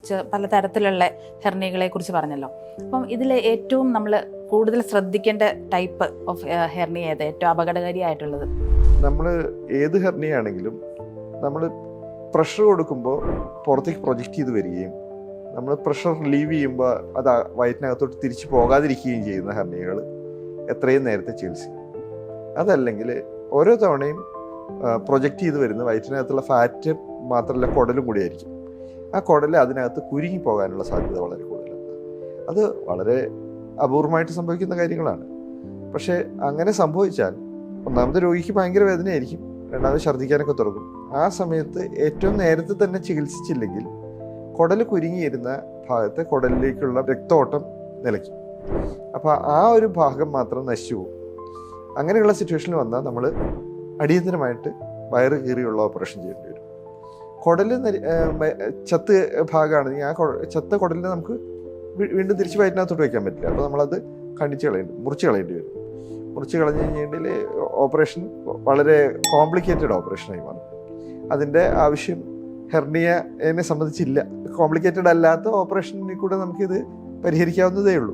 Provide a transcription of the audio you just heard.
കുറിച്ച് പലതരത്തിലുള്ള ഹെർണിയകളെ കുറിച്ച് പറഞ്ഞല്ലോ. അപ്പം ഇതിൽ ഏറ്റവും നമ്മൾ കൂടുതൽ ശ്രദ്ധിക്കേണ്ട ടൈപ്പ് ഓഫ് ഹെർണിയ ഏത്, ഏറ്റവും അപകടകാരിയായിട്ടുള്ളത്? നമ്മൾ ഏത് ഹെർണിയാണെങ്കിലും നമ്മൾ പ്രഷർ കൊടുക്കുമ്പോൾ പുറത്തേക്ക് പ്രൊജക്റ്റ് ചെയ്ത് വരികയും നമ്മൾ പ്രഷർ റിലീവ് ചെയ്യുമ്പോൾ അത് വയറ്റിനകത്തോട്ട് തിരിച്ചു പോകാതിരിക്കുകയും ചെയ്യുന്ന ഹെർണിയകൾ എത്രയും നേരത്തെ ചികിത്സിക്കും. അതല്ലെങ്കിൽ ഓരോ തവണയും പ്രൊജക്റ്റ് ചെയ്ത് വരുന്ന വയറ്റിനകത്തുള്ള ഫാറ്റ് മാത്രമല്ല കുടലും കൂടിയായിരിക്കും. ആ കുടൽ അതിനകത്ത് കുരുങ്ങി പോകാനുള്ള സാധ്യത വളരെ കൂടുതലാണ്. അത് വളരെ അപൂർവമായിട്ട് സംഭവിക്കുന്ന കാര്യങ്ങളാണ്. പക്ഷേ അങ്ങനെ സംഭവിച്ചാൽ ഒന്നാമത് രോഗിക്ക് ഭയങ്കര വേദനയായിരിക്കും, രണ്ടാമത് ഛർദ്ദിക്കാനൊക്കെ തുടങ്ങും. ആ സമയത്ത് ഏറ്റവും നേരത്തെ തന്നെ ചികിത്സിച്ചില്ലെങ്കിൽ കുടൽ കുരുങ്ങിയിരുന്ന ഭാഗത്തെ കുടലിലേക്കുള്ള രക്തോട്ടം നിലയ്ക്കും. അപ്പോൾ ആ ഒരു ഭാഗം മാത്രം നശിച്ചു പോകും. അങ്ങനെയുള്ള സിറ്റുവേഷനിൽ വന്നാൽ നമ്മൾ അടിയന്തരമായിട്ട് വയറ് കീറിയുള്ള ഓപ്പറേഷൻ ചെയ്യേണ്ടി വരും. കുടൽ ചത്ത് ഭാഗമാണെങ്കിൽ ആ ചത്ത കുടലിനെ നമുക്ക് വീണ്ടും തിരിച്ച് വയറ്റിനകത്തോട്ട് വയ്ക്കാൻ പറ്റില്ല. അപ്പോൾ നമ്മളത് മുറിച്ച് കളയേണ്ടി വരും. മുറിച്ച് കളഞ്ഞു കഴിഞ്ഞാൽ ഓപ്പറേഷൻ വളരെ കോംപ്ലിക്കേറ്റഡ് ഓപ്പറേഷനായി മാറും. അതിൻ്റെ ആവശ്യം ഹെർണിയനെ സംബന്ധിച്ചില്ല. കോംപ്ലിക്കേറ്റഡ് അല്ലാത്ത ഓപ്പറേഷനിൽ കൂടെ നമുക്കിത് പരിഹരിക്കാവുന്നതേ ഉള്ളൂ.